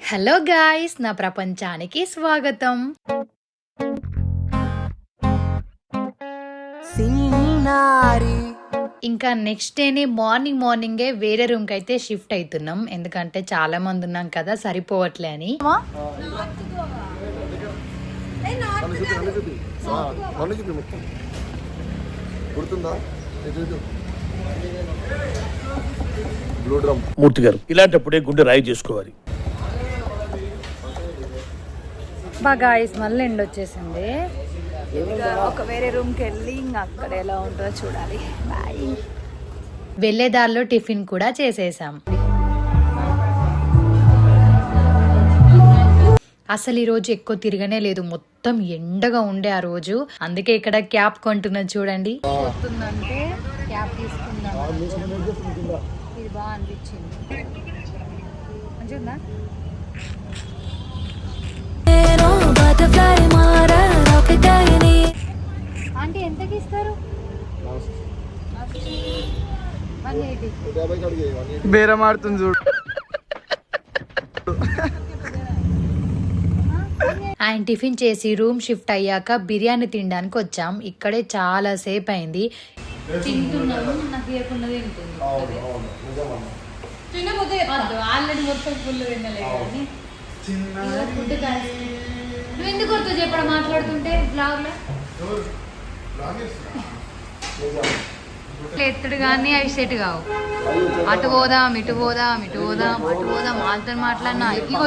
Hello guys, నా ప్రపంచానికి స్వాగతం. ఇంకా నెక్స్ట్ డేనే మార్నింగే వేరే రూమ్ కి అయితే షిఫ్ట్ అవుతున్నాం. ఎందుకంటే చాలా మంది ఉన్నాం కదా, సరిపోవట్లే అని. మూర్తి గారు, ఇలాంటప్పుడే గుండె రాయి చేసుకోవాలి. గాయ్స్, మళ్ళీ ఎండ్ వచ్చేసింది. ఒక వేరే రూమ్ కి వెళ్ళి ఇంకా అక్కడ ఎలా ఉంటుందో చూడాలి. బాయ్. వెళ్ళేదారిలో టిఫిన్ కూడా చేసేసాం. అసలు ఈ రోజు ఎక్కువ తిరగనే లేదు, మొత్తం ఎండగా ఉండే ఆ రోజు. అందుకే ఇక్కడ క్యాప్ కొంటున్నది చూడండి. పోతుందంటే క్యాప్ తీసుకుందాం. ఇది బాగా అనిపించింది. మంచిగా ఆంటీ ఎంతకి ఇస్తారు? బేరం ఆడుతుంది చూడు. ఆయన టిఫిన్ చేసి రూమ్ షిఫ్ట్ అయ్యాక బిర్యానీ తినడానికి వచ్చాం. ఇక్కడే చాలా సేపు అయింది. ఆల్రెడీ మొత్తం ఫుల్ తినలేదు. నువ్వు ఎందుకు గుర్తు చెప్పడం మాట్లాడుతుంటే బ్లాగ్ లో ఎత్తుడు కానీ అవి సెట్ కావు. అటు పోదాం, ఇటు పోదాం, ఇటు పోదాం, అటు పోదాం, వాళ్ళతో మాట్లాడినా ఇగో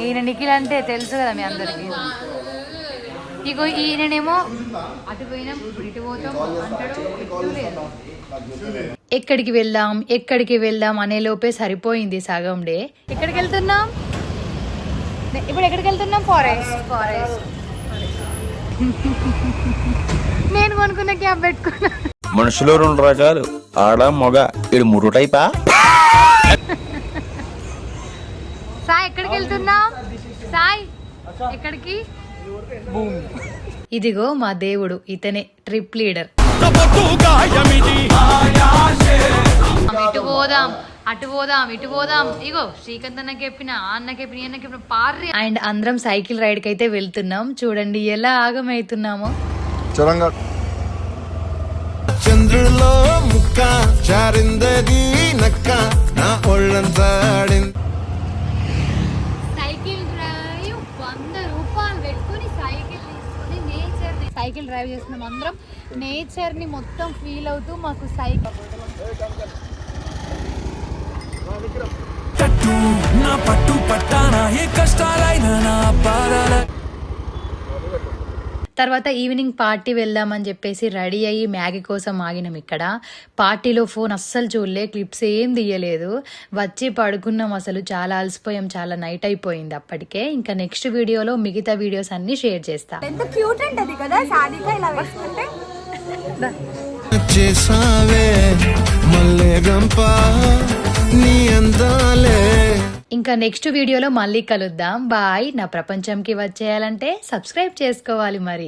ఈయన నిఖిల్ అంటే తెలుసు కదా మీ అందరికి. ఇగో ఈయననేమో అటు పోయినాం, ఇటు పోతాం అంటాడు. ఎక్కడికి వెళ్దాం అనే లోపే సరిపోయింది సగం డే. ఎక్కడికి వెళ్తున్నాం ఇప్పుడు? ఎక్కడికి వెళ్తున్నాం? ఫారెస్ట్. నేను కొనుక్కున్న క్యాబ్ పెట్టుకున్నా. మనుషులు రెండు రకాలు, ఆడ మగ. ఇది మూడు టైపా? సాయి ఎక్కడికి వెళ్తున్నాం? సాయి ఎక్కడికి? ఇదిగో మా దేవుడు, ఇతనే ట్రిప్ లీడర్. ఇటు పోదాం, అటు పోదాం, ఇటు పోదాం. ఇగో శ్రీకాంత్ అన్న చెప్పిన, అన్న పార్రి. అండ్ అందరం సైకిల్ రైడ్ కి అయితే వెళ్తున్నాం. చూడండి ఎలా ఆగమవుతున్నామో. చంద్రుల్లో ముక్క చారిందది నక్క నా ఒళ్ళంతా సైకిల్ డ్రైవ్ 100 రూపాయలు పెట్టుకుని సైకిల్ డ్రైవ్ చేస్తున్నాం. అందరం నేచర్ ని మొత్తం ఫీల్ అవుతూ మాకు సైకిల్ తర్వాత ఈవినింగ్ పార్టీ వెళ్దామని చెప్పేసి రెడీ అయ్యి మ్యాగీ కోసం ఆగినాం. ఇక్కడ పార్టీలో ఫోన్ అస్సలు చూడలే, క్లిప్స్ ఏం తీయలేదు. వచ్చి పడుకున్నాం. అసలు చాలా అలసిపోయాం, చాలా నైట్ అయిపోయింది అప్పటికే. ఇంకా నెక్స్ట్ వీడియోలో మిగతా వీడియోస్ అన్ని షేర్ చేస్తా. ఎంత క్యూట్ ఉంటది కదా సాదిక ఇలా వేసుకుంటే. ఇంకా నెక్స్ట్ వీడియోలో మళ్ళీ కలుద్దాం. బాయ్. నా ప్రపంచంకి వచ్చేయాలంటే సబ్స్క్రైబ్ చేసుకోవాలి మరి.